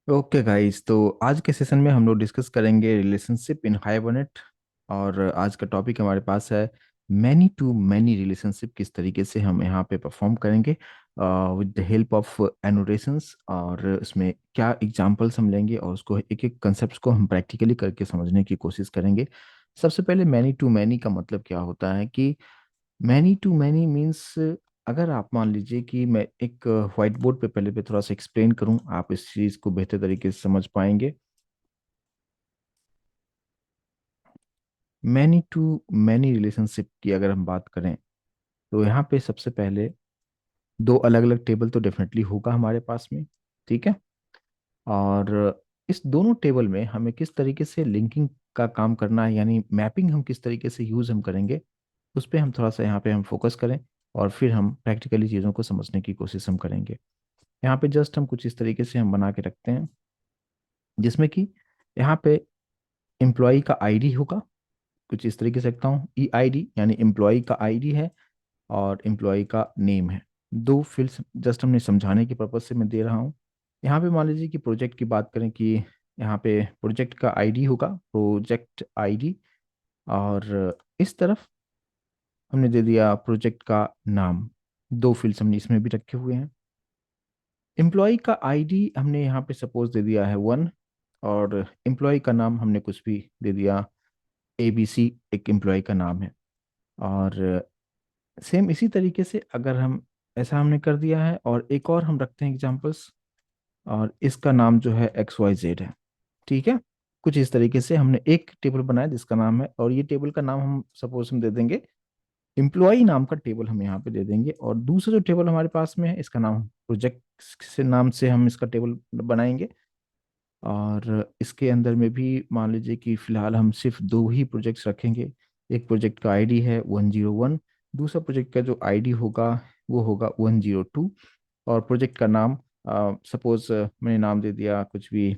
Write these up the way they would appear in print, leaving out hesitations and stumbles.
Okay guys, तो आज के सेशन में हम लोग डिस्कस करेंगे रिलेशनशिप इन हाइबरनेट। और आज का टॉपिक हमारे पास है मैनी टू मैनी रिलेशनशिप। किस तरीके से हम यहाँ पे परफॉर्म करेंगे with the help of annotations, और उसमें क्या एग्जांपल्स हम लेंगे और उसको एक एक कंसेप्ट को हम प्रैक्टिकली करके समझने की कोशिश करेंगे। सबसे पहले मैनी टू मैनी का मतलब क्या होता है कि मैनी टू मैनी मीन्स, अगर आप मान लीजिए कि मैं एक व्हाइट बोर्ड पे पहले पे थोड़ा सा एक्सप्लेन करूं, आप इस चीज को बेहतर तरीके से समझ पाएंगे। मैनी टू मैनी रिलेशनशिप की अगर हम बात करें तो यहाँ पे सबसे पहले दो अलग अलग टेबल तो डेफिनेटली होगा हमारे पास में। ठीक है। और इस दोनों टेबल में हमें किस तरीके से लिंकिंग का काम करना है, यानी मैपिंग हम किस तरीके से यूज हम करेंगे, उस पर हम थोड़ा सा यहाँ पे हम फोकस करें। और फिर हम प्रैक्टिकली चीज़ों को समझने की कोशिश हम करेंगे। यहाँ पे जस्ट हम कुछ इस तरीके से हम बना के रखते हैं, जिसमें कि यहाँ पे एम्प्लॉय का आईडी होगा। कुछ इस तरीके से रखता हूँ, ई आई डी यानी एम्प्लॉय का आईडी है और एम्प्लॉय का नेम है। दो फील्ड्स जस्ट हमने समझाने के पर्पज से मैं दे रहा हूँ। यहाँ पे मान लीजिए कि प्रोजेक्ट की बात करें कि यहाँ पे प्रोजेक्ट का आईडी होगा, प्रोजेक्ट आईडी। और इस तरफ हमने दे दिया प्रोजेक्ट का नाम। दो फील्ड्स हमने इसमें भी रखे हुए हैं। एम्प्लॉय का आईडी हमने यहाँ पे सपोज दे दिया है 1, और एम्प्लॉय का नाम हमने कुछ भी दे दिया, ABC एक एम्प्लॉय का नाम है। और सेम इसी तरीके से अगर हम ऐसा हमने कर दिया है, और एक और हम रखते हैं एग्जांपल्स, और इसका नाम जो है XYZ है। ठीक है। कुछ इस तरीके से हमने एक टेबल बनाया जिसका नाम है, और ये टेबल का नाम हम सपोज हम दे देंगे एम्प्लॉय नाम का टेबल हम यहाँ पे दे देंगे। और दूसरा जो टेबल हमारे पास में है इसका नाम प्रोजेक्ट से नाम से हम इसका टेबल बनाएंगे। और इसके अंदर में भी मान लीजिए कि फिलहाल हम सिर्फ दो ही प्रोजेक्ट्स रखेंगे। एक प्रोजेक्ट का आईडी है 101, दूसरा प्रोजेक्ट का जो आईडी होगा वो होगा 102। और प्रोजेक्ट का नाम सपोज मैंने नाम दे दिया कुछ भी,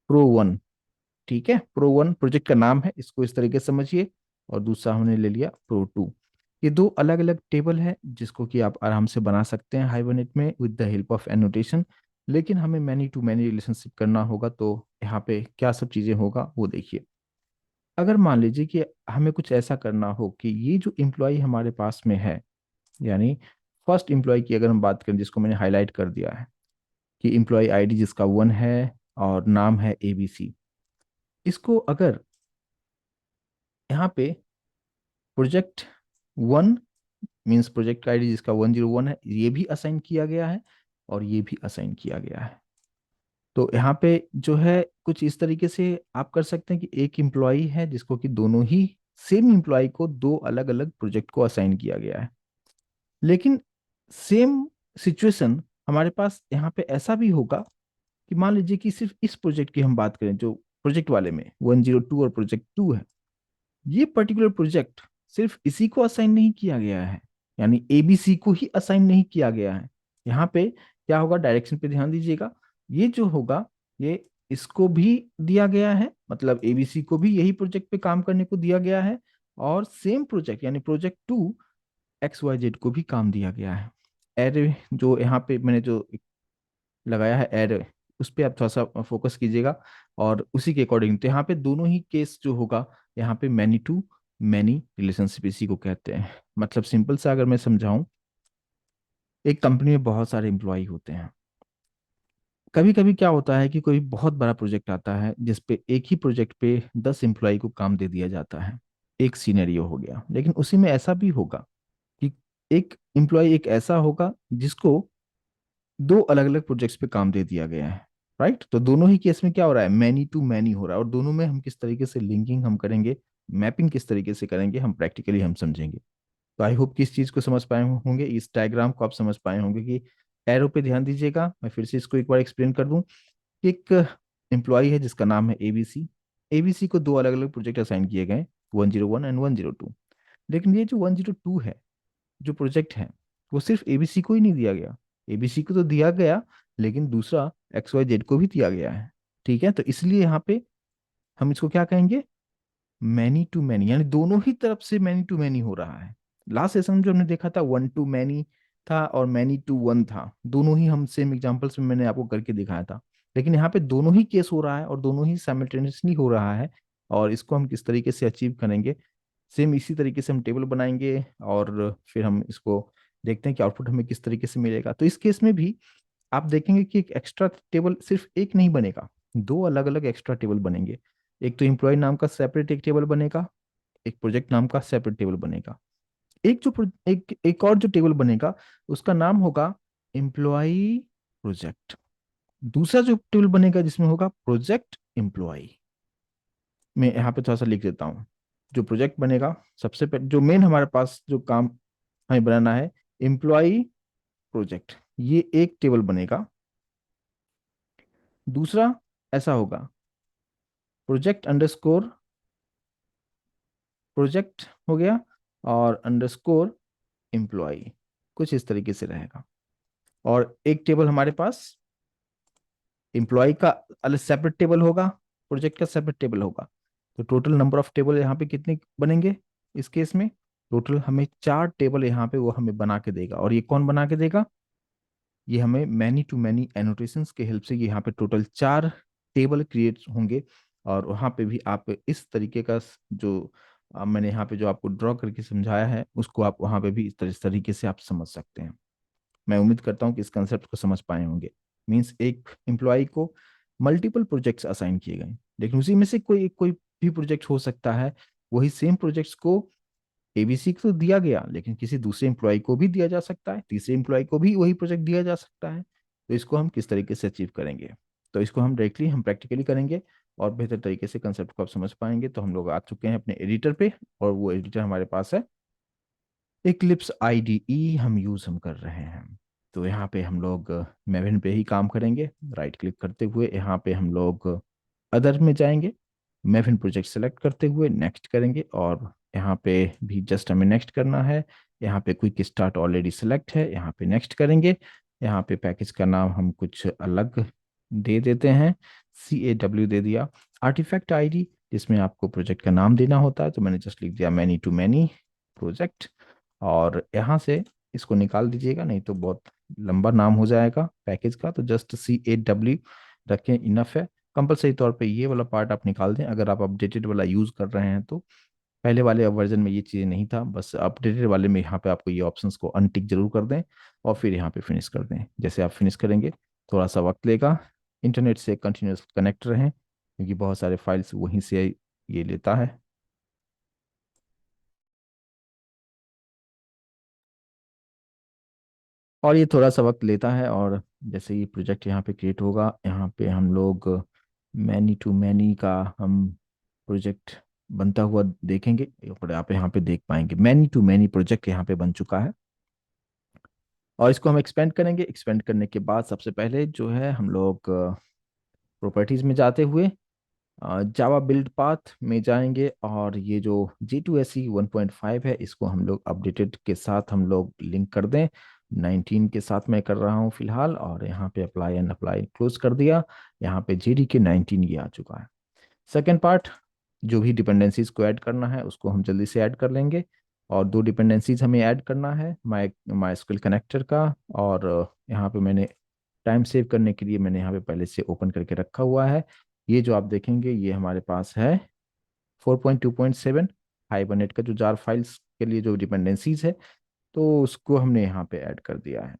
Pro 1। ठीक है, Pro 1 प्रोजेक्ट का नाम है, इसको इस तरीके से समझिए। और दूसरा हमने ले लिया Pro 2। ये दो अलग अलग टेबल है जिसको कि आप आराम से बना सकते हैं हाइबरनेट में with the help of annotation. लेकिन हमें मैनी टू मैनी रिलेशनशिप करना होगा, तो यहाँ पे क्या सब चीजें होगा वो देखिए। अगर मान लीजिए कि हमें कुछ ऐसा करना हो कि ये जो एम्प्लॉय हमारे पास में है, यानी फर्स्ट एम्प्लॉय की अगर हम बात करें जिसको मैंने हाईलाइट कर दिया है कि एम्प्लॉय आईडी जिसका 1 है और नाम है ABC, इसको अगर यहाँ पे प्रोजेक्ट 1 मीन्स प्रोजेक्ट का आईडी जिसका 101 है ये भी असाइन किया गया है, और ये भी असाइन किया गया है। तो यहाँ पे जो है कुछ इस तरीके से आप कर सकते हैं कि एक एम्प्लॉय है जिसको कि दोनों ही सेम एम्प्लॉय को दो अलग अलग प्रोजेक्ट को असाइन किया गया है। लेकिन सेम सिचुएशन हमारे पास यहाँ पे ऐसा भी होगा कि मान लीजिए कि सिर्फ इस प्रोजेक्ट की हम बात करें, जो प्रोजेक्ट वाले में 102 और प्रोजेक्ट 2 है, ये पर्टिकुलर प्रोजेक्ट सिर्फ इसी को असाइन नहीं किया गया है, यानी ABC को ही असाइन नहीं किया गया है। यहाँ पे क्या होगा, डायरेक्शन पे ध्यान दीजिएगा। ये जो होगा ये इसको भी दिया गया है, मतलब ABC को भी यही प्रोजेक्ट पे काम करने को दिया गया है। और सेम प्रोजेक्ट यानी प्रोजेक्ट 2 XYZ को भी काम दिया गया है। एरे जो यहाँ पे मैंने जो लगाया है एरे, उस पर आप थोड़ा सा फोकस कीजिएगा। और उसी के अकॉर्डिंग तो यहाँ पे दोनों ही केस जो होगा, यहाँ पे मैनी टू मैनी रिलेशनशिप इसी को कहते हैं। मतलब सिंपल सा अगर मैं समझाऊं, एक कंपनी में बहुत सारे एम्प्लॉय होते हैं। कभी कभी क्या होता है कि कोई बहुत बड़ा प्रोजेक्ट आता है जिसपे एक ही प्रोजेक्ट पे 10 एम्प्लॉय को काम दे दिया जाता है। एक सीनेरियो हो गया, लेकिन उसी में ऐसा भी होगा कि एक एम्प्लॉय एक ऐसा होगा जिसको दो अलग अलग प्रोजेक्ट्स पे काम दे दिया गया है। राइट, तो दोनों ही केस में क्या हो रहा है, मैनी टू मैनी हो रहा है। और दोनों में हम किस तरीके से लिंकिंग हम करेंगे, मैपिंग किस तरीके से करेंगे, हम प्रैक्टिकली हम समझेंगे। तो आई होप कि इस चीज को समझ पाए होंगे, इस डायग्राम को आप समझ पाए होंगे कि एरो पे ध्यान दीजिएगा। मैं फिर से इसको एक बार एक्सप्लेन कर दूं कि एक एम्प्लॉय है जिसका नाम है ABC। ABC को दो अलग अलग प्रोजेक्ट असाइन किए गए, 101 एंड 102। लेकिन ये जो 102 है, जो प्रोजेक्ट है, वो सिर्फ ABC को ही नहीं दिया गया। ABC को तो दिया गया, लेकिन दूसरा XYZ को भी दिया गया है। ठीक है, तो इसलिए यहाँ पे हम इसको क्या कहेंगे, मैनी टू मैनी, यानी दोनों ही तरफ से मैनी टू मैनी हो रहा है। लास्ट सेशन में जो हमने देखा था 1 टू मैनी, था और मैनी टू वन था, दोनों ही हम सेम एग्जांपल्स में मैंने आपको करके दिखाया था। लेकिन यहाँ पे दोनों ही केस हो रहा है और दोनों ही साइमल्टेनियसली हो रहा है। और इसको हम किस तरीके से अचीव करेंगे, सेम इसी तरीके से हम टेबल बनाएंगे और फिर हम इसको देखते हैं कि आउटपुट हमें किस तरीके से मिलेगा। तो इस केस में भी आप देखेंगे कि एक एक्स्ट्रा टेबल सिर्फ एक नहीं बनेगा, दो अलग अलग एक्स्ट्रा टेबल बनेंगे। एक तो एम्प्लॉय नाम का सेपरेट एक टेबल बनेगा, एक प्रोजेक्ट नाम का सेपरेट टेबल बनेगा। एक और जो टेबल बनेगा उसका नाम होगा एम्प्लॉय प्रोजेक्ट। दूसरा जो टेबल बनेगा जिसमें होगा प्रोजेक्ट एम्प्लॉय। मैं यहाँ पे थोड़ा सा लिख देता हूँ। जो प्रोजेक्ट बनेगा, सबसे पहले जो मेन हमारे पास जो काम हमें बनाना है, एम्प्लॉय प्रोजेक्ट, ये एक टेबल बनेगा। दूसरा ऐसा होगा, प्रोजेक्ट अंडरस्कोर प्रोजेक्ट हो गया और अंडरस्कोर एम्प्लॉय, कुछ इस तरीके से रहेगा। और एक टेबल हमारे पास एम्प्लॉय का अलग सेपरेट टेबल होगा, प्रोजेक्ट का सेपरेट टेबल होगा। तो टोटल नंबर ऑफ टेबल यहाँ पे कितने बनेंगे इस केस में, टोटल हमें 4 टेबल यहाँ पे वो हमें बना के देगा। और ये कौन बना के देगा, ये हमें मैनी टू मैनी एनोटेशंस के हेल्प से ये यहाँ पे टोटल 4 टेबल क्रिएट होंगे। और वहाँ पे भी आप इस तरीके का जो मैंने यहाँ पे जो आपको ड्रॉ करके समझाया है उसको आप वहाँ पे भी इस तरीके से आप समझ सकते हैं। मैं उम्मीद करता हूँ कि इस कंसेप्ट को समझ पाए होंगे। मीन्स एक एम्प्लॉय को मल्टीपल प्रोजेक्ट्स असाइन किए गए, लेकिन उसी में से कोई कोई भी प्रोजेक्ट हो सकता है। वही सेम प्रोजेक्ट्स को एबीसी को तो दिया गया, लेकिन किसी दूसरे एम्प्लॉय को भी दिया जा सकता है, तीसरे एम्प्लॉय को भी वही प्रोजेक्ट दिया जा सकता है। तो इसको हम किस तरीके से अचीव करेंगे, तो इसको हम डायरेक्टली हम प्रैक्टिकली करेंगे और बेहतर तरीके से कंसेप्ट को आप समझ पाएंगे। तो हम लोग आ चुके हैं अपने एडिटर पे, और वो एडिटर हमारे पास है इक्लिप्स आईडीई हम यूज हम कर रहे हैं। तो यहाँ पे हम लोग मेविन पे ही काम करेंगे। राइट क्लिक करते हुए यहाँ पे हम लोग अदर में जाएंगे, मेविन प्रोजेक्ट सेलेक्ट करते हुए नेक्स्ट करेंगे, और यहाँ पे भी जस्ट हमें नेक्स्ट करना है। यहाँ पे क्विक स्टार्ट ऑलरेडी सेलेक्ट है, यहाँ पे नेक्स्ट करेंगे। यहाँ पे पैकेज का नाम हम कुछ अलग दे देते हैं, CAW दे दिया। आर्टिफैक्ट आईडी जिसमें आपको प्रोजेक्ट का नाम देना होता है, तो मैंने जस्ट लिख दिया मैनी टू मैनी प्रोजेक्ट। और यहाँ से इसको निकाल दीजिएगा, नहीं तो बहुत लंबा नाम हो जाएगा पैकेज का। तो जस्ट CAW रखें, इनफ है। कंपलसरी तौर पे ये वाला पार्ट आप निकाल दें अगर आप अपडेटेड वाला यूज कर रहे हैं तो। पहले वाले वर्जन में ये चीज़ें नहीं था, बस अपडेटेड वाले में यहाँ पे आपको ये ऑप्शंस को अनटिक जरूर कर दें और फिर यहाँ पे फिनिश कर दें। जैसे आप फिनिश करेंगे थोड़ा सा वक्त लेगा, इंटरनेट से कंटिन्यूस कनेक्ट रहें क्योंकि बहुत सारे फाइल्स वहीं से ये लेता है। और ये थोड़ा सा वक्त लेता है। और जैसे ही प्रोजेक्ट यहाँ पे क्रिएट होगा, यहाँ पे हम लोग मैनी टू मैनी का हम प्रोजेक्ट बनता हुआ देखेंगे, और आप यहाँ पे देख पाएंगे मैनी टू मैनी प्रोजेक्ट यहाँ पे बन चुका है। और इसको हम एक्सपेंड करेंगे। एक्सपेंड करने के बाद सबसे पहले जो है हम लोग प्रॉपर्टीज में जाते हुए जावा बिल्ड पाथ में जाएंगे, और ये जो J2SE 1.5 है इसको हम लोग अपडेटेड के साथ हम लोग लिंक कर दें। 19 के साथ मैं कर रहा हूँ फिलहाल, और यहाँ पे अप्लाई एंड अप्लाई क्लोज कर दिया। यहाँ पे JDK 19 ये आ चुका है। सेकेंड पार्ट, जो भी डिपेंडेंसीज को ऐड करना है उसको हम जल्दी से ऐड कर लेंगे। और 2 डिपेंडेंसीज हमें ऐड करना है, माई एसक्यूएल कनेक्टर का, और यहाँ पे मैंने टाइम सेव करने के लिए मैंने यहाँ पे पहले से ओपन करके रखा हुआ है। ये जो आप देखेंगे ये हमारे पास है 4.2.7 हाइबरनेट का जो जार फाइल्स के लिए जो डिपेंडेंसीज है, तो उसको हमने यहाँ पे ऐड कर दिया है।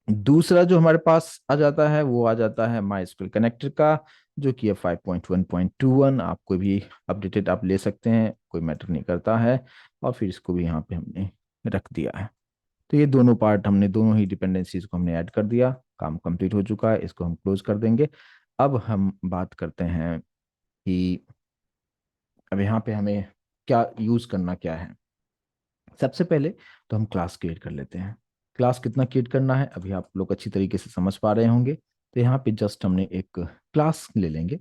दूसरा जो हमारे पास आ जाता है वो आ जाता है माई एसक्यूएल कनेक्टर का, जो कि है 5.1.21। आप कोई भी अपडेटेड आप ले सकते हैं, कोई मैटर नहीं करता है। और फिर इसको भी यहाँ पे हमने रख दिया है। तो ये दोनों पार्ट हमने, दोनों ही डिपेंडेंसीज को हमने ऐड कर दिया। काम कंप्लीट हो चुका है, इसको हम क्लोज कर देंगे। अब हम बात करते हैं कि अब यहाँ पे हमें क्या यूज करना क्या है। सबसे पहले तो हम क्लास क्रिएट कर लेते हैं। क्लास कितना क्रिएट करना है अभी आप लोग अच्छी तरीके से समझ पा रहे होंगे। तो यहाँ पे जस्ट हमने एक क्लास ले लेंगे,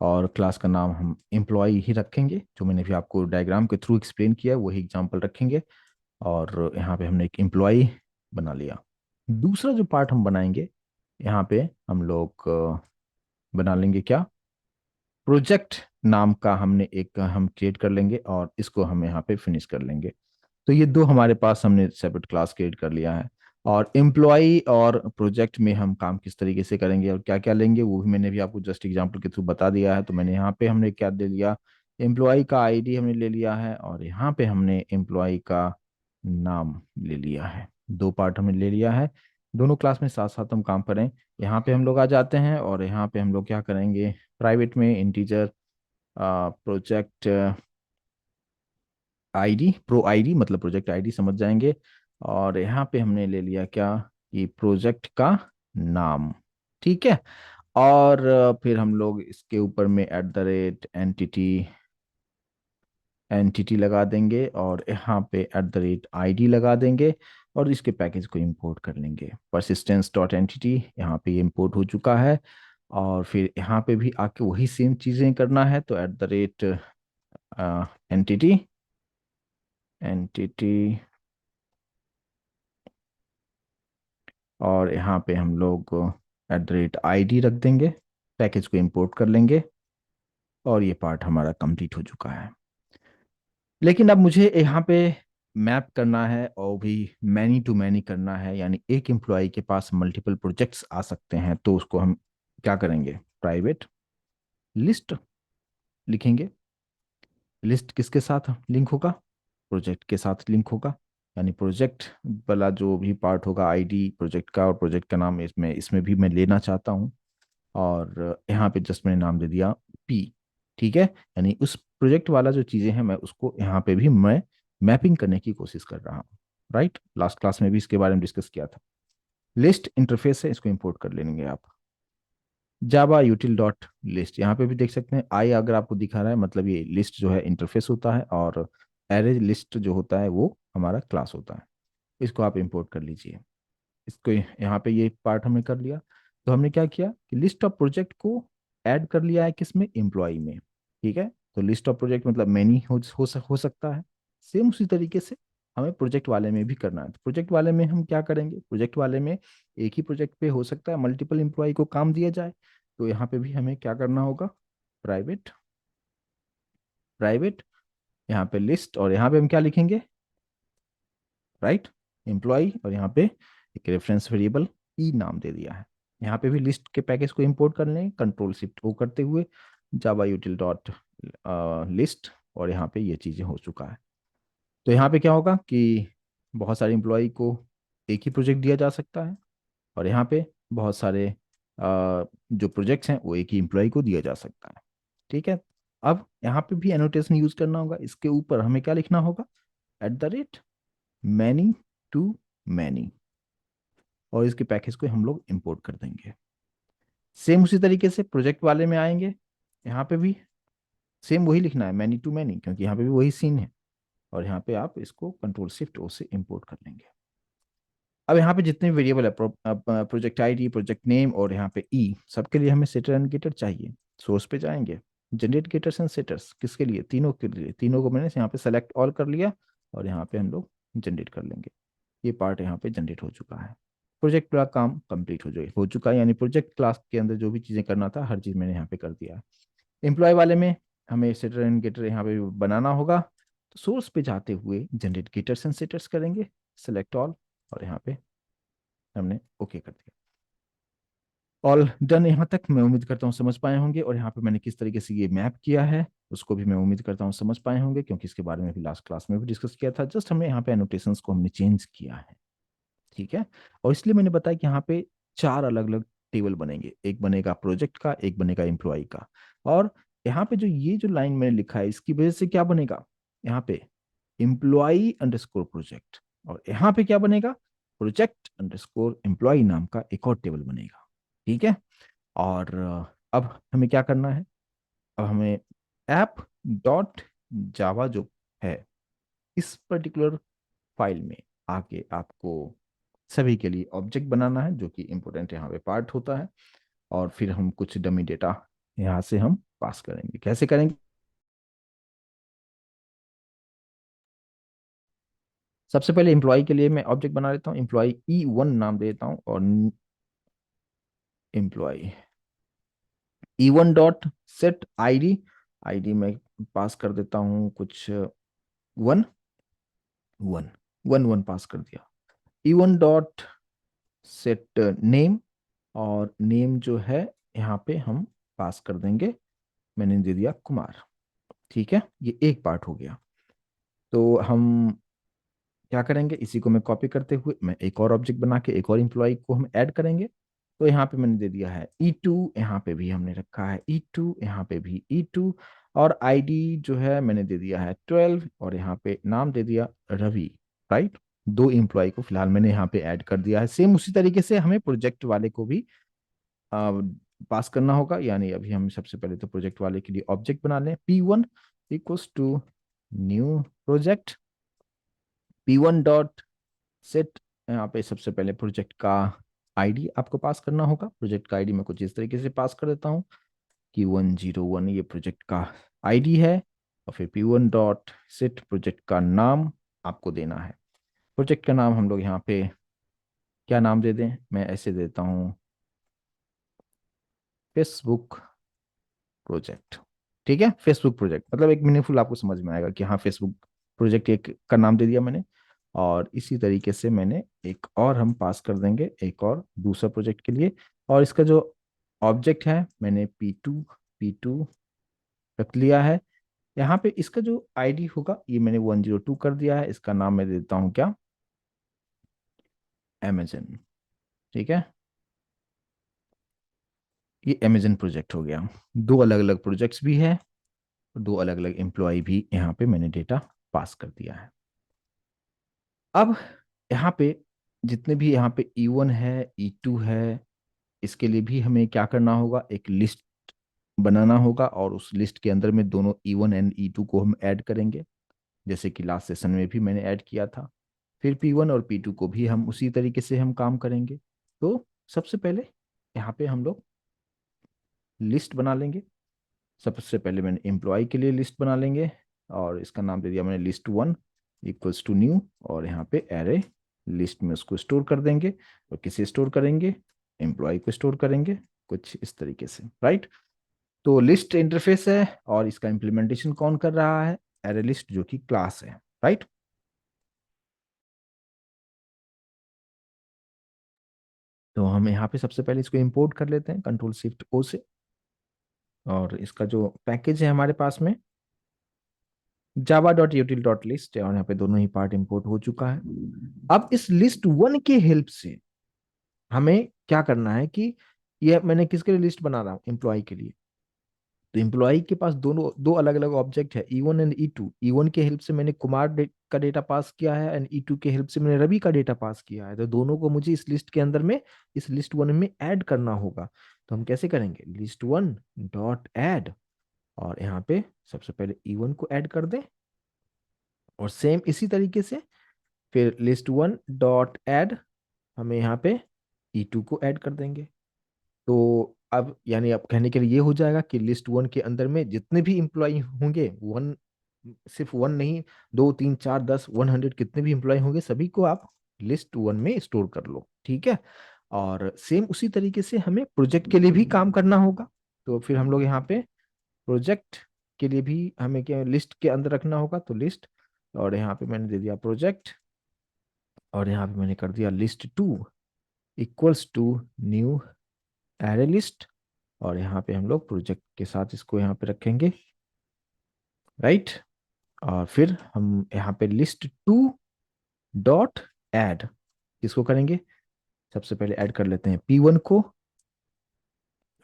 और क्लास का नाम हम एम्प्लॉय ही रखेंगे, जो मैंने भी आपको डायग्राम के थ्रू एक्सप्लेन किया है वही एग्जाम्पल रखेंगे। और यहाँ पे हमने एक एम्प्लॉय बना लिया। दूसरा जो पार्ट हम बनाएंगे, यहाँ पे हम लोग बना लेंगे क्या, प्रोजेक्ट नाम का हमने एक हम क्रिएट कर लेंगे, और इसको हम यहाँ पे फिनिश कर लेंगे। तो ये दो हमारे पास हमने सेपरेट क्लास क्रिएट कर लिया है। और एम्प्लॉय और प्रोजेक्ट में हम काम किस तरीके से करेंगे और क्या क्या लेंगे वो भी मैंने भी आपको जस्ट एग्जांपल के थ्रू बता दिया है। तो मैंने यहाँ पे हमने क्या ले लिया, एम्प्लॉय का आईडी हमने ले लिया है और यहाँ पे हमने एम्प्लॉय का नाम ले लिया है। दो पार्ट हमने ले लिया है, दोनों क्लास में साथ साथ हम काम करें। यहाँ पे हम लोग आ जाते हैं और यहाँ पे हम लोग क्या करेंगे, प्राइवेट में integer project ID, pro ID मतलब प्रोजेक्ट आईडी समझ जाएंगे। और यहाँ पे हमने ले लिया क्या, कि प्रोजेक्ट का नाम। ठीक है। और फिर हम लोग इसके ऊपर में eight the rate entity entity लगा देंगे और यहाँ पे एट द रेट आईडी लगा देंगे और इसके पैकेज को इंपोर्ट कर लेंगे। परसिस्टेंस डॉट एंटिटी यहाँ पे ये इंपोर्ट हो चुका है। और फिर यहाँ पे भी आके वही सेम चीज़ें करना है, तो eight the rate entity entity और यहाँ पे हम लोग एट द रेट आईडी रख देंगे, पैकेज को इंपोर्ट कर लेंगे और ये पार्ट हमारा कंप्लीट हो चुका है। लेकिन अब मुझे यहाँ पे मैप करना है और भी मैनी टू मैनी करना है, यानी एक एम्प्लॉय के पास मल्टीपल प्रोजेक्ट्स आ सकते हैं। तो उसको हम क्या करेंगे, प्राइवेट लिस्ट लिखेंगे। लिस्ट किसके साथ लिंक होगा, प्रोजेक्ट के साथ लिंक होगा। यानी प्रोजेक्ट वाला जो भी पार्ट होगा आईडी प्रोजेक्ट का और प्रोजेक्ट का नाम इसमें इसमें भी मैं लेना चाहता हूँ। और यहाँ पे जस्ट मैंने नाम दे दिया पी। ठीक है, यानी उस प्रोजेक्ट वाला जो चीज़ें हैं मैं उसको यहाँ पे भी मैं मैपिंग करने की कोशिश कर रहा हूँ। राइट, लास्ट क्लास में भी इसके बारे में डिस्कस किया था। लिस्ट इंटरफेस है, इसको इंपोर्ट कर लेंगे आप। जावा यूटिल डॉट लिस्ट, यहाँ पे भी देख सकते हैं आई अगर आपको दिखा रहा है मतलब ये लिस्ट जो है इंटरफेस होता है और एरे लिस्ट जो होता है वो हमारा क्लास होता है। इसको आप इंपोर्ट कर लीजिए। इसको यहाँ पे ये पार्ट हमने कर लिया। तो हमने क्या किया कि लिस्ट ऑफ प्रोजेक्ट को ऐड कर लिया है किसमें, एम्प्लॉय में। ठीक है, तो लिस्ट ऑफ प्रोजेक्ट मतलब मैनी हो सकता है। सेम उसी तरीके से हमें प्रोजेक्ट वाले में भी करना है। तो प्रोजेक्ट वाले में हम क्या करेंगे, प्रोजेक्ट वाले में एक ही प्रोजेक्ट पे हो सकता है मल्टीपल एम्प्लॉय को काम दिया जाए। तो यहाँ पे भी हमें क्या करना होगा, प्राइवेट प्राइवेट यहाँ पे लिस्ट और यहाँ पे हम क्या लिखेंगे, राइट, एम्प्लॉय और यहाँ पे एक रेफरेंस वेरिएबल ई नाम दे दिया है। यहाँ पे भी लिस्ट के पैकेज को इंपोर्ट कर लें कंट्रोल शिफ्ट ओ करते हुए, जावा यूटिल डॉट लिस्ट और यहाँ पे ये चीज़ें हो चुका है। तो यहाँ पे क्या होगा कि बहुत सारे एम्प्लॉय को एक ही प्रोजेक्ट दिया जा सकता है और यहाँ पे बहुत सारे जो प्रोजेक्ट्स हैं वो एक ही एम्प्लॉय को दिया जा सकता है। ठीक है, अब यहाँ पे भी एनोटेशन यूज करना होगा। इसके ऊपर हमें क्या लिखना होगा, at the rate many to many और इसके पैकेज को हम लोग इंपोर्ट कर देंगे। सेम उसी तरीके से प्रोजेक्ट वाले में आएंगे, यहाँ पे भी सेम वही लिखना है मैनी टू मैनी, क्योंकि यहाँ पे भी वही सीन है। और यहाँ पे आप इसको कंट्रोल शिफ्ट ओ से इंपोर्ट कर लेंगे। अब यहाँ पे जितने वेरिएबल है प्रोजेक्ट आईडी प्रोजेक्ट नेम और यहाँ पे ई सबके लिए हमें सेटर एंड गेटर चाहिए। सोर्स पे जाएंगे, जनरेट गेटर्स एंड सेटर्स किसके लिए, तीनों के लिए। तीनों को मैंने यहाँ पे सेलेक्ट ऑल कर लिया और यहाँ पे हम लोग जनरेट कर लेंगे। ये पार्ट यहाँ पे जनरेट हो चुका है। प्रोजेक्ट का काम कंप्लीट हो चुका है, यानी प्रोजेक्ट क्लास के अंदर जो भी चीज़ें करना था हर चीज़ मैंने यहाँ पे कर दिया है। एम्प्लॉय वाले में हमें सेटर एंड गेटर यहाँ पे बनाना होगा। तो सोर्स पे जाते हुए जनरेट गेटर्स एंड सेटर्स करेंगे, सेलेक्ट ऑल और यहाँ पे हमने ओके कर दिया। ऑल डन, यहाँ तक मैं उम्मीद करता हूँ समझ पाए होंगे। और यहाँ पे मैंने किस तरीके से ये मैप किया है उसको भी मैं उम्मीद करता हूँ समझ पाए होंगे, क्योंकि इसके बारे में भी लास्ट क्लास में भी डिस्कस किया था। जस्ट हमने यहाँ पे एनोटेशंस को हमने चेंज किया है। ठीक है, और इसलिए मैंने बताया कि यहाँ पे चार अलग अलग टेबल बनेंगे, एक बनेगा प्रोजेक्ट का, एक बनेगा एम्प्लॉय का। और यहाँ पे जो ये जो लाइन मैंने लिखा है इसकी वजह से क्या बनेगा, यहाँ पे एम्प्लॉय अंडरस्कोर प्रोजेक्ट और यहाँ पे क्या बनेगा, प्रोजेक्ट अंडरस्कोर एम्प्लॉय नाम का एक और टेबल बनेगा। ठीक है, और अब हमें क्या करना है, अब हमें ऐप डॉट जावा जो है इस पर्टिकुलर फाइल में आके आपको सभी के लिए ऑब्जेक्ट बनाना है, जो कि इंपॉर्टेंट यहाँ पे पार्ट होता है। और फिर हम कुछ डमी डेटा यहाँ से हम पास करेंगे। कैसे करेंगे, सबसे पहले एम्प्लॉय के लिए मैं ऑब्जेक्ट बना लेता हूँ, एम्प्लॉय E1 नाम देता हूँ और employ E1 dot set ID, ID में पास कर देता हूँ कुछ one one one one pass कर दिया। E1 डॉट सेट नेम, और नेम जो है यहाँ पे हम पास कर देंगे, मैंने दे दिया कुमार। ठीक है, ये एक पार्ट हो गया। तो हम क्या करेंगे, इसी को मैं कॉपी करते हुए मैं एक और ऑब्जेक्ट बना के एक और इम्प्लॉय को हम ऐड करेंगे। तो यहाँ पे मैंने दे दिया है E2, यहाँ पे भी हमने रखा है E2, यहाँ पे भी E2, और आईडी जो है मैंने दे दिया है 12, और यहाँ पे नाम दे दिया रवि। राइट, दो इम्प्लॉय को फिलहाल मैंने यहाँ पे ऐड कर दिया है। सेम उसी तरीके से हमें प्रोजेक्ट वाले को भी पास करना होगा। यानी अभी हम सबसे पहले तो प्रोजेक्ट वाले के लिए ऑब्जेक्ट बना लें, P1 equals to new project, P1 dot set, यहाँ पे सबसे पहले प्रोजेक्ट का आईडी आपको पास करना होगा। प्रोजेक्ट का आईडी मैं कुछ इस तरीके से पास कर देता हूँ कि 101 ये प्रोजेक्ट का आईडी है, और फिर P1 डॉट सेट प्रोजेक्ट का नाम आपको देना है। प्रोजेक्ट का नाम हम लोग यहाँ पे क्या नाम दे दें, मैं ऐसे देता हूँ फेसबुक प्रोजेक्ट। ठीक है, फेसबुक प्रोजेक्ट मतलब एक मीनिंगफुल आपको समझ में आएगा कि हाँ फेसबुक प्रोजेक्ट एक का नाम दे दिया मैंने। और इसी तरीके से मैंने एक और हम पास कर देंगे एक और दूसरा प्रोजेक्ट के लिए। और इसका जो ऑब्जेक्ट है मैंने P2 रख लिया है। यहाँ पे इसका जो आईडी होगा ये मैंने 102 कर दिया है। इसका नाम मैं देता हूँ क्या, अमेजन। ठीक है, ये अमेजन प्रोजेक्ट हो गया। दो अलग अलग प्रोजेक्ट्स भी है, दो अलग अलग एम्प्लॉय भी यहाँ पे मैंने डेटा पास कर दिया है। अब यहाँ पे जितने भी यहाँ पे E1 है, E2 है, इसके लिए भी हमें क्या करना होगा, एक लिस्ट बनाना होगा, और उस लिस्ट के अंदर में दोनों E1 एंड E2 को हम ऐड करेंगे, जैसे कि लास्ट सेशन में भी मैंने ऐड किया था। फिर P1 और P2 को भी हम उसी तरीके से हम काम करेंगे। तो सबसे पहले यहाँ पे हम लोग लिस्ट बना लेंगे। सबसे पहले मैंने एम्प्लॉय के लिए लिस्ट बना लेंगे, और इसका नाम दे दिया मैंने list1 इक्वल्स टू न्यू, और यहाँ पे एरे लिस्ट में उसको स्टोर कर देंगे। और किसे स्टोर करेंगे, एम्प्लॉय को स्टोर करेंगे, कुछ इस तरीके से। राइट, तो लिस्ट इंटरफेस है, और इसका इम्प्लीमेंटेशन कौन कर रहा है, एरे लिस्ट जो कि क्लास है। राइट, तो हम यहाँ पे सबसे पहले इसको इंपोर्ट कर लेते हैं Ctrl+Shift+O से। और इसका जो पैकेज है हमारे पास में java.util.list है, और यहाँ पे दोनों ही पार्ट इंपोर्ट हो चुका है। अब इस list1 के हेल्प से हमें क्या करना है कि ये मैंने किसके लिए लिस्ट बना रहा हूँ, एम्प्लॉय के लिए। तो एम्प्लॉय के पास दोनों दो अलग अलग ऑब्जेक्ट है, E1 एंड E2। E1 के हेल्प से मैंने का डेटा पास किया है, एंड E2 के हेल्प से मैंने रवि का डेटा पास किया है। तो दोनों को मुझे इस लिस्ट के अंदर में, इस list1 में ऐड करना होगा। तो हम कैसे करेंगे, list1 डॉट ऐड, और यहाँ पे सबसे पहले E1 को ऐड कर दें, और सेम इसी तरीके से फिर list1 डॉट ऐड, हमें यहाँ पे E2 को ऐड कर देंगे। तो अब यानी अब कहने के लिए ये हो जाएगा कि list1 के अंदर में जितने भी इंप्लॉय होंगे, वन, सिर्फ वन नहीं, 2 3 4 10 100 कितने भी इंप्लॉय होंगे सभी को आप list1 में स्टोर कर लो। ठीक है, और सेम उसी तरीके से हमें प्रोजेक्ट के लिए भी काम करना होगा। तो फिर हम लोग यहाँ पे प्रोजेक्ट के लिए भी हमें क्या लिस्ट के अंदर रखना होगा, तो लिस्ट, और यहाँ पे मैंने दे दिया प्रोजेक्ट, और यहाँ पे मैंने कर दिया list2 equals to new array list, और यहाँ पे हम लोग प्रोजेक्ट के साथ इसको यहाँ पे रखेंगे। राइट, और फिर हम यहाँ पे list2 डॉट ऐड किसको करेंगे, सबसे पहले ऐड कर लेते हैं P1 को,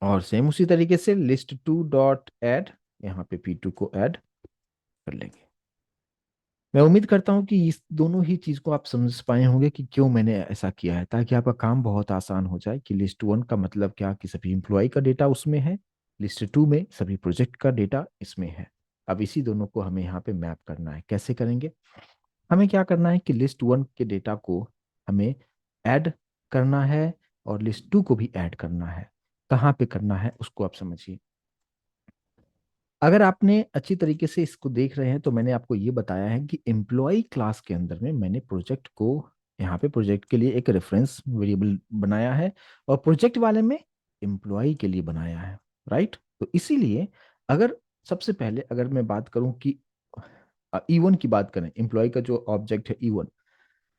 और सेम उसी तरीके से list2 डॉट ऐड, यहाँ पे P2 को ऐड कर लेंगे। मैं उम्मीद करता हूँ कि इस दोनों ही चीज को आप समझ पाए होंगे कि क्यों मैंने ऐसा किया है, ताकि आपका काम बहुत आसान हो जाए। कि list1 का मतलब क्या, कि सभी इंप्लॉय का डेटा उसमें है, list2 में सभी प्रोजेक्ट का डेटा इसमें है। अब इसी दोनों को हमें यहाँ पे मैप करना है। कैसे करेंगे, हमें क्या करना है कि list1 के डेटा को हमें ऐड करना है, और list2 को भी ऐड करना है। कहाँ पे करना है उसको आप समझिए। अगर आपने अच्छी तरीके से इसको देख रहे हैं, तो मैंने आपको ये बताया है कि एम्प्लॉय क्लास के अंदर में मैंने प्रोजेक्ट को, यहाँ पे प्रोजेक्ट के लिए एक रेफरेंस वेरिएबल बनाया है, और प्रोजेक्ट वाले में एम्प्लॉय के लिए बनाया है। राइट, तो इसीलिए अगर सबसे पहले अगर मैं बात करूं कि E1 की बात करें, एम्प्लॉय का जो ऑब्जेक्ट है E1,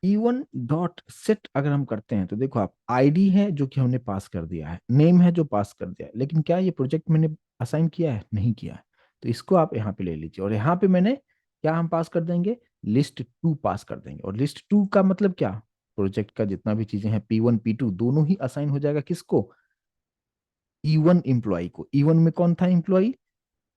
E1 डॉट सेट अगर हम करते हैं तो देखो आप, आईडी है जो कि हमने पास कर दिया है, नेम है जो पास कर दिया है, लेकिन क्या ये प्रोजेक्ट मैंने असाइन किया है? नहीं किया है। तो इसको आप यहाँ पे ले लीजिए, और यहाँ पे मैंने क्या हम पास कर देंगे? लिस्ट टू पास कर देंगे। और लिस्ट टू का मतलब क्या? प्रोजेक्ट का जितना भी चीजें हैं P1 P2 दोनों ही असाइन हो जाएगा किसको? E1 एम्प्लॉय को। E1 में कौन था एम्प्लॉय?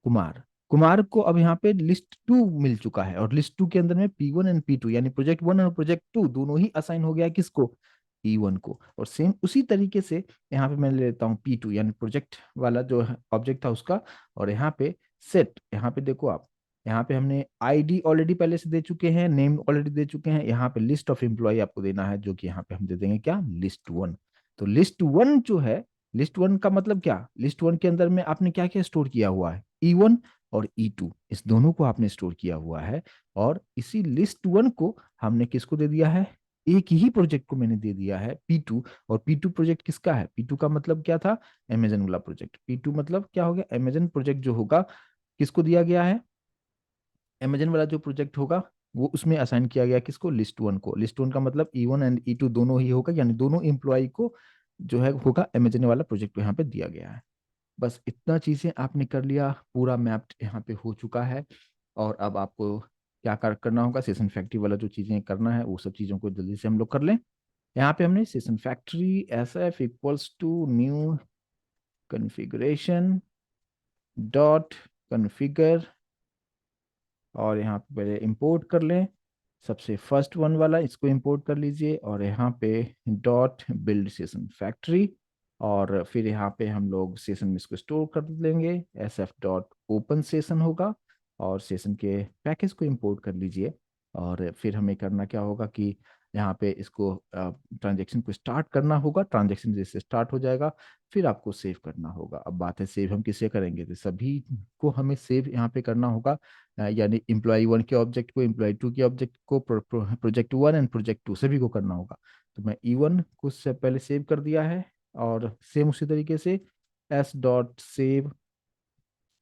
कुमार। कुमार को अब यहाँ पे लिस्ट टू मिल चुका है, और लिस्ट टू के अंदर में P1 एंड P2 यानी प्रोजेक्ट वन और प्रोजेक्ट टू दोनों ही असाइन हो गया है किसको? E1 को। और सेम उसी तरीके से यहाँ पे मैं ले लेता हूँ P2 यानी प्रोजेक्ट वाला जो ऑब्जेक्ट था उसका, और यहाँ पे सेट, यहाँ पे देखो आप, यहाँ पे हमने आईडी ऑलरेडी पहले से दे चुके हैं, नेम ऑलरेडी दे चुके हैं, यहाँ पे लिस्ट ऑफ एम्प्लॉय आपको देना है, जो कि यहाँ पे हम दे देंगे क्या? List one. तो लिस्ट वन जो है, लिस्ट वन का मतलब क्या? लिस्ट वन के अंदर में आपने क्या क्या स्टोर किया हुआ है? E1 और E2 इस दोनों को आपने स्टोर किया हुआ है। और इसी लिस्ट वन को हमने किसको दे दिया है? एक ही प्रोजेक्ट को मैंने दे दिया है P2। और P2 प्रोजेक्ट किसका है? P2 का मतलब क्या था? अमेजन वाला प्रोजेक्ट। P2 मतलब क्या हो गया? अमेजन प्रोजेक्ट जो होगा किसको दिया गया है? अमेजन वाला जो प्रोजेक्ट होगा वो उसमें असाइन किया गया किसको? लिस्ट वन को। लिस्ट वन का मतलब E1 एंड E2 दोनों ही होगा, यानी दोनों एम्प्लॉय को जो है होगा अमेजन वाला प्रोजेक्ट यहाँ पे दिया गया है। बस इतना चीजें आपने कर लिया, पूरा मैप यहाँ पे हो चुका है। और अब आपको क्या करना होगा? सेशन फैक्ट्री वाला जो चीजें करना है वो सब चीजों को जल्दी से हम लोग कर लें। यहाँ पे हमने session factory SF equals to new configuration dot configure, और यहाँ पे पहले इंपोर्ट कर लें सबसे फर्स्ट वन वाला, इसको इंपोर्ट कर लीजिए, और यहाँ पे डॉट बिल्ड सेशन फैक्ट्री, और फिर यहाँ पे हम लोग सेशन में इसको स्टोर कर लेंगे, SF डॉट ओपन सेशन होगा, और सेशन के पैकेज को इंपोर्ट कर लीजिए। और फिर हमें करना क्या होगा कि यहाँ पे इसको ट्रांजेक्शन को स्टार्ट करना होगा। ट्रांजेक्शन जैसे स्टार्ट हो जाएगा फिर आपको सेव करना होगा। अब बात है सेव हम किसे करेंगे? तो सभी को हमें सेव यहाँ पे करना होगा, यानी एम्प्लॉय 1 के ऑब्जेक्ट को, एम्प्लॉय 2 के ऑब्जेक्ट को, प्रोजेक्ट 1 एंड प्रोजेक्ट 2 सभी को करना होगा। तो मैं E1 को से पहले सेव कर दिया है, और सेम उसी तरीके से S डॉट सेव,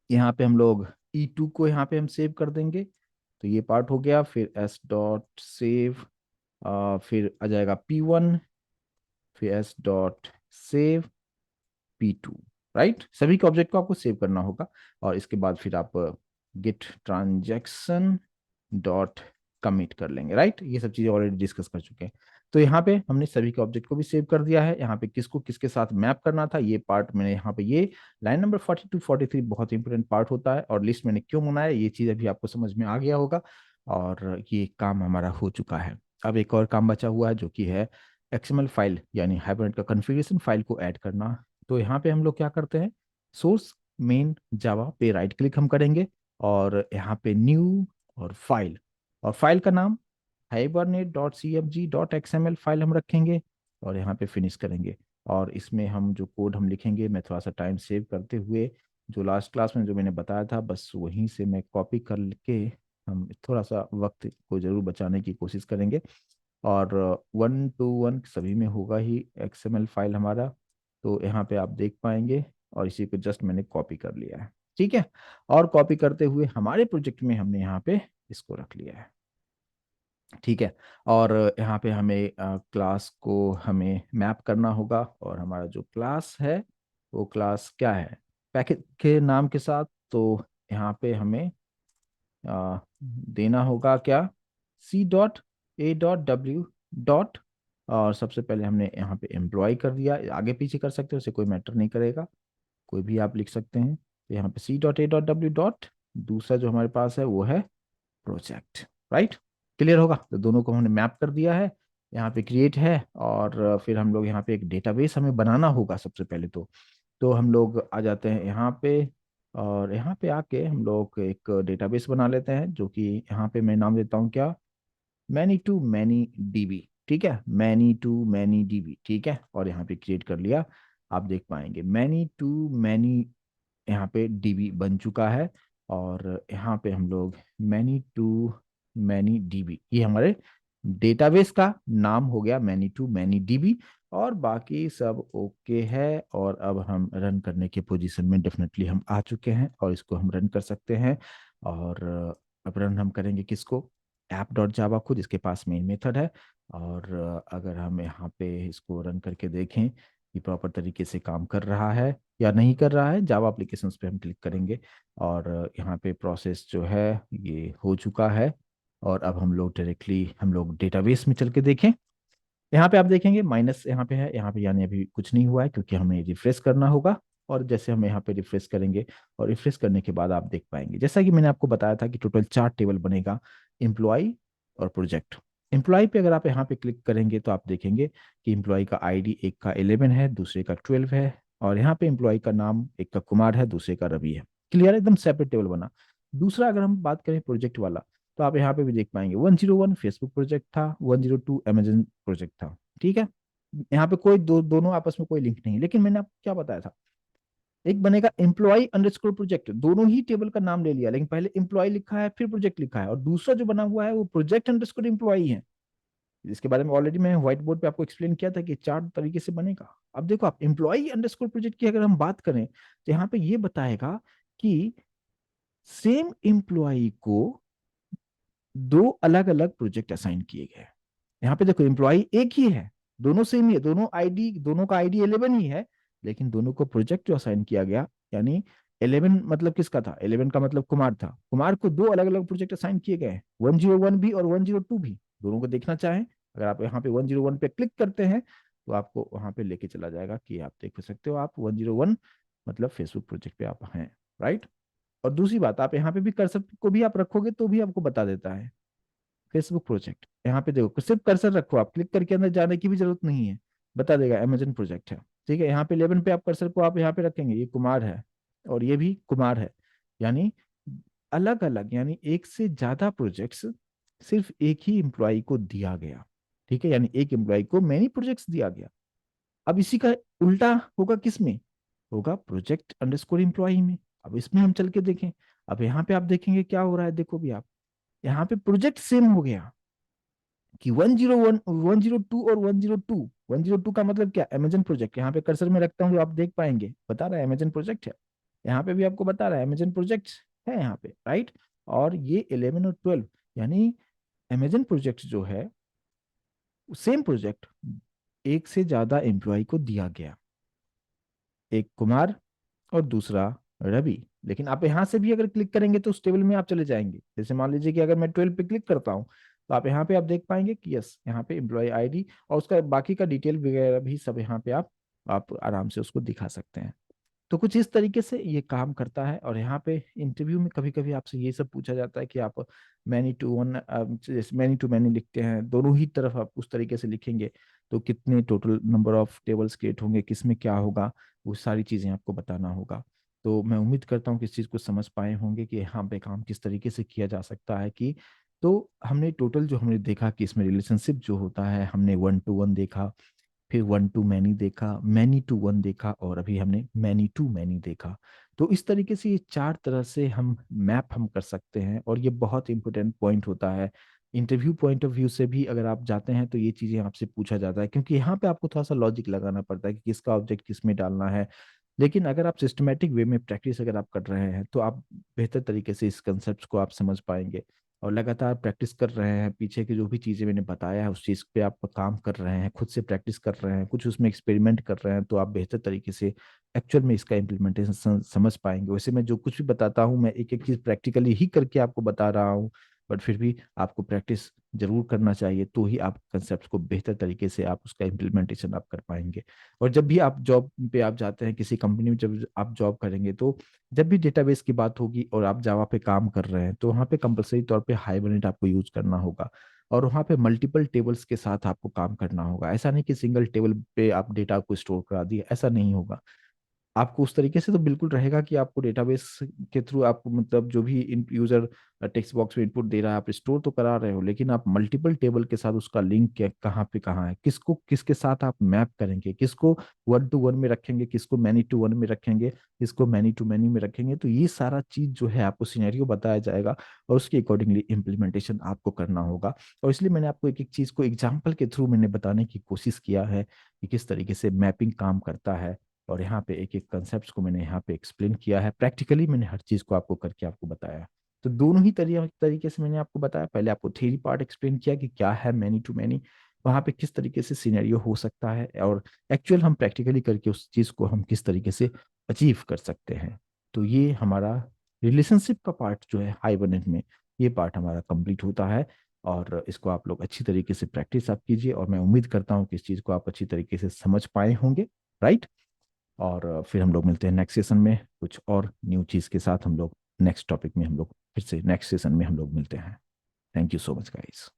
यहाँ पे हम लोग E2 को यहाँ पे हम सेव कर देंगे। तो ये पार्ट हो गया। फिर S डॉट सेव, फिर आ जाएगा P1, फिर S dot save P2। Right, सभी के ऑब्जेक्ट को आपको सेव करना होगा। और इसके बाद फिर आप गेट ट्रांजैक्शन डॉट कमिट कर लेंगे। राइट, ये सब चीजें ऑलरेडी डिस्कस कर चुके हैं। तो यहाँ पे हमने सभी के ऑब्जेक्ट को भी सेव कर दिया है। यहाँ पे किसको किसके साथ मैप करना था ये पार्ट मैंने यहाँ पे, ये लाइन नंबर 42 43 बहुत इंपॉर्टेंट पार्ट होता है, और लिस्ट मैंने क्यों बनाया ये चीज अभी आपको समझ में आ गया होगा। और ये काम हमारा हो चुका है। अब एक और काम बचा हुआ है जो कि है XML फाइल यानी हाइबरनेट का कॉन्फ़िगरेशन फाइल को ऐड करना। तो यहाँ पे हम लोग क्या करते हैं? सोर्स मेन जावा पे राइट क्लिक हम करेंगे, और यहाँ पे न्यू और फाइल, और फाइल का नाम hibernate.cfg.xml फाइल हम रखेंगे, और यहाँ पे फिनिश करेंगे। और इसमें हम जो कोड हम लिखेंगे, मैं थोड़ा सा टाइम सेव करते हुए जो लास्ट क्लास में जो मैंने बताया था बस वहीं से मैं कॉपी करके, हम थोड़ा सा वक्त को जरूर बचाने की कोशिश करेंगे। और 1 to 1 सभी में होगा ही XML फाइल हमारा। तो यहाँ पे आप देख पाएंगे, और इसी को जस्ट मैंने कॉपी कर लिया है। ठीक है, और कॉपी करते हुए हमारे प्रोजेक्ट में हमने यहाँ पे इसको रख लिया है। ठीक है, और यहाँ पे हमें क्लास को हमें मैप करना होगा, और हमारा जो क्लास है वो क्लास क्या है? पैकेज के नाम के साथ। तो यहाँ पे हमें देना होगा क्या? C.A.W. और सबसे पहले हमने यहाँ पे एम्प्लॉय कर दिया, आगे पीछे कर सकते हो, उसे कोई मैटर नहीं करेगा, कोई भी आप लिख सकते हैं। तो यहाँ पे C.A.W. दूसरा जो हमारे पास है वो है प्रोजेक्ट। राइट, क्लियर होगा? तो दोनों को हमने मैप कर दिया है, यहाँ पे क्रिएट है। और फिर हम लोग यहाँ पे एक डेटाबेस हमें बनाना होगा सबसे पहले। तो हम लोग आ जाते हैं यहाँ पे, और यहाँ पे आके हम लोग एक डेटाबेस बना लेते हैं, जो कि यहाँ पे मैं नाम देता हूँ क्या? Many to many DB। ठीक है, मैनी टू मैनी DB। ठीक है, और यहाँ पे क्रिएट कर लिया। आप देख पाएंगे मैनी टू मैनी यहाँ पे DB बन चुका है। और यहाँ पे हम लोग मैनी टू मैनी DB, ये हमारे डेटाबेस का नाम हो गया, मैनी टू मैनी DB। और बाकी सब ओके है, और अब हम रन करने के पोजीशन में डेफिनेटली हम आ चुके हैं, और इसको हम रन कर सकते हैं। और अब रन हम करेंगे किसको? ऐप डॉट जावा को, जिसके पास मेन मेथड है। और अगर हम यहाँ पे इसको रन करके देखें कि प्रॉपर तरीके से काम कर रहा है या नहीं कर रहा है, जावा एप्लीकेशंस पे हम क्लिक करेंगे और यहाँ पे प्रोसेस जो है ये हो चुका है। और अब हम लोग डेटाबेस में चल के देखें। यहाँ पे आप देखेंगे माइनस यहाँ पे है, यहाँ पे यानी अभी कुछ नहीं हुआ है क्योंकि हमें रिफ्रेश करना होगा। और जैसे हम यहाँ पे रिफ्रेश करेंगे और रिफ्रेश करने के बाद आप देख पाएंगे, जैसा कि मैंने आपको बताया था कि टोटल 4 टेबल बनेगा, एम्प्लॉय और प्रोजेक्ट। एम्प्लॉय पे अगर आप यहाँ पे क्लिक करेंगे तो आप देखेंगे कि एम्प्लॉय का आईडी एक का 11 है, दूसरे का 12 है। और यहाँ पे एम्प्लॉय का नाम एक का कुमार है, दूसरे का रवि है। क्लियर, एकदम सेपरेट टेबल बना। दूसरा अगर हम बात करें प्रोजेक्ट वाला, तो आप यहाँ पे भी देख पाएंगे 101 फेसबुक प्रोजेक्ट था, 102 अमेजन प्रोजेक्ट था। ठीक है, यहाँ पे कोई दोनों आपस में कोई लिंक नहीं, लेकिन मैंने आपको क्या बताया था, एक बनेगा एम्प्लॉय अंडरस्कोर प्रोजेक्ट, दोनों ही टेबल का नाम ले लिया, लेकिन पहले एम्प्लॉय लिखा है फिर प्रोजेक्ट लिखा है, और दूसरा जो बना हुआ है वो प्रोजेक्ट अंडरस्कोर एम्प्लॉय है। इसके बारे में ऑलरेडी मैं व्हाइट बोर्ड पे आपको एक्सप्लेन किया था कि 4 तरीके से बनेगा। अब देखो, आप एम्प्लॉय अंडरस्कोर प्रोजेक्ट की अगर हम बात करें तो यहाँ पे ये बताएगा कि सेम एम्प्लॉय को दो अलग अलग प्रोजेक्ट असाइन किए गए। यहाँ पे देखो, एम्प्लॉय एक ही है, दोनों सेम ही है, दोनों का आईडी 11 ही है, लेकिन दोनों को प्रोजेक्ट जो असाइन किया गया, यानी 11 मतलब किसका था, 11 का मतलब कुमार था, कुमार को दो अलग अलग प्रोजेक्ट असाइन किए गए, 101 भी और 102 भी। दोनों को देखना चाहें, अगर आप यहाँ पे 101 पे क्लिक करते हैं तो आपको वहां पे लेके चला जाएगा कि आप देख सकते हो, आप 101 मतलब फेसबुक प्रोजेक्ट पे आप हैं, राइट। और दूसरी बात, आप यहाँ पे भी कर्सर को भी आप रखोगे तो भी आपको बता देता है फेसबुक प्रोजेक्ट। यहाँ पे देखो, सिर्फ कर्सर रखो, आप क्लिक करके अंदर जाने की भी जरूरत नहीं है, बता देगा अमेजन प्रोजेक्ट है। ठीक है, यहाँ पे 11 पे आप कर्सर को आप यहाँ पे रखेंगे, ये कुमार है और ये भी कुमार है, यानी अलग अलग, यानी एक से ज्यादा प्रोजेक्ट्स सिर्फ एक ही एम्प्लॉय को दिया गया। ठीक है, यानी एक एम्प्लॉय को मैनी प्रोजेक्ट्स दिया गया। अब इसी का उल्टा होगा किस में, होगा प्रोजेक्ट अंडरस्कोर एम्प्लॉय में। अब इसमें हम चल के देखें, अब यहाँ पे आप देखेंगे क्या हो रहा है, देखो भी आप, यहाँ पे प्रोजेक्ट सेम हो गया कि 101 102 और 102। 102 का मतलब क्या, अमेजन प्रोजेक्ट, यहाँ पे कर्सर में रखता हूँ जो आप देख पाएंगे, बता रहा है अमेजन प्रोजेक्ट है। यहाँ पे भी आपको बता रहा है अमेजन प्रोजेक्ट है यहाँ पे, राइट। और ये 11 और 12, यानी अमेजन प्रोजेक्ट जो है, सेम प्रोजेक्ट एक से ज्यादा एम्प्लॉय को दिया गया, एक कुमार और दूसरा रवि। लेकिन आप यहाँ से भी अगर क्लिक करेंगे तो उस टेबल में आप चले जाएंगे। जैसे मान लीजिए कि अगर मैं 12 पे क्लिक करता हूँ तो आप यहाँ पे आप देख पाएंगे कि यस, यहाँ पे एम्प्लॉय आईडी और उसका बाकी का डिटेल वगैरह भी सब यहाँ पे आप आराम से उसको दिखा सकते हैं। तो कुछ इस तरीके से ये काम करता है। और यहाँ पे इंटरव्यू में कभी कभी आपसे ये सब पूछा जाता है कि आप many to one, many to many लिखते हैं, दोनों ही तरफ आप उस तरीके से लिखेंगे तो कितने total number of tables create होंगे, किस में क्या होगा, वो सारी चीज़ें आपको बताना होगा। तो मैं उम्मीद करता हूँ कि इस चीज़ को समझ पाए होंगे कि यहाँ पे काम किस तरीके से किया जा सकता है। कि तो हमने टोटल जो हमने देखा कि इसमें रिलेशनशिप जो होता है, हमने 1 to 1 देखा, फिर 1 to मैनी देखा, मैनी to 1 देखा, और अभी हमने मैनी to मैनी देखा। तो इस तरीके से ये 4 तरह से हम मैप हम कर सकते हैं, और ये बहुत इंपॉर्टेंट पॉइंट होता है। इंटरव्यू पॉइंट ऑफ व्यू से भी अगर आप जाते हैं तो ये चीज़ें आपसे पूछा जाता है, क्योंकि यहाँ पे आपको थोड़ा सा लॉजिक लगाना पड़ता है कि किसका ऑब्जेक्ट किस में डालना है। लेकिन अगर आप सिस्टमेटिक वे में प्रैक्टिस अगर आप कर रहे हैं तो आप बेहतर तरीके से इस कंसेप्ट को आप समझ पाएंगे। और लगातार प्रैक्टिस कर रहे हैं, पीछे की जो भी चीज़ें मैंने बताया है उस चीज़ पे आप काम कर रहे हैं, खुद से प्रैक्टिस कर रहे हैं, कुछ उसमें एक्सपेरिमेंट कर रहे हैं, तो आप बेहतर तरीके से एक्चुअल में इसका इम्प्लीमेंटेशन समझ पाएंगे। वैसे मैं जो कुछ भी बताता हूँ, मैं एक एक चीज़ प्रैक्टिकली ही करके आपको बता रहा हूँ, बट फिर भी आपको प्रैक्टिस जरूर करना चाहिए, तो ही आप कंसेप्ट को बेहतर तरीके से आप उसका इम्प्लीमेंटेशन आप कर पाएंगे। और जब भी आप जॉब पे आप जाते हैं, किसी कंपनी में जब आप जॉब करेंगे, तो जब भी डेटाबेस की बात होगी और आप जावा पे काम कर रहे हैं, तो वहाँ पे कंपलसरी तौर पे हाइबरनेट आपको यूज करना होगा। और वहाँ पे मल्टीपल टेबल्स के साथ आपको काम करना होगा। ऐसा नहीं कि सिंगल टेबल पे आप डेटा को स्टोर करा दिए, ऐसा नहीं होगा। आपको उस तरीके से तो बिल्कुल रहेगा कि आपको डेटाबेस के थ्रू आपको मतलब जो भी यूजर टेक्स्ट बॉक्स में इनपुट दे रहा है आप स्टोर तो करा रहे हो, लेकिन आप मल्टीपल टेबल के साथ उसका लिंक क्या कहाँ पे कहाँ है, किसको किसके साथ आप मैप करेंगे, किसको 1 to 1 में रखेंगे, किसको मैनी to 1 में रखेंगे, किसको मैनी में रखेंगे, तो ये सारा चीज जो है आपको सिनेरियो बताया जाएगा और उसके अकॉर्डिंगली इम्प्लीमेंटेशन आपको करना होगा। और इसलिए मैंने आपको एक एक चीज को एग्जाम्पल के थ्रू मैंने बताने की कोशिश किया है कि किस तरीके से मैपिंग काम करता है। और यहाँ पे एक एक कंसेप्ट को मैंने यहाँ पे एक्सप्लेन किया है, प्रैक्टिकली मैंने हर चीज़ को आपको करके आपको बताया। तो दोनों ही तरीके से मैंने आपको बताया, पहले आपको थ्योरी पार्ट एक्सप्लेन किया कि क्या है मैनी टू मैनी, वहाँ पे किस तरीके से सिनेरियो हो सकता है, और एक्चुअल हम प्रैक्टिकली करके उस चीज़ को हम किस तरीके से अचीव कर सकते हैं। तो ये हमारा रिलेशनशिप का पार्ट जो है हाइबरनेट में, ये पार्ट हमारा कंप्लीट होता है। और इसको आप लोग अच्छी तरीके से प्रैक्टिस आप कीजिए, और मैं उम्मीद करता हूँ कि इस चीज़ को आप अच्छी तरीके से समझ पाए होंगे। राइट। और फिर हम लोग मिलते हैं नेक्स्ट सेशन में कुछ और न्यू चीज़ के साथ। हम लोग नेक्स्ट टॉपिक में हम लोग फिर से नेक्स्ट सेशन में हम लोग मिलते हैं। Thank you so much guys.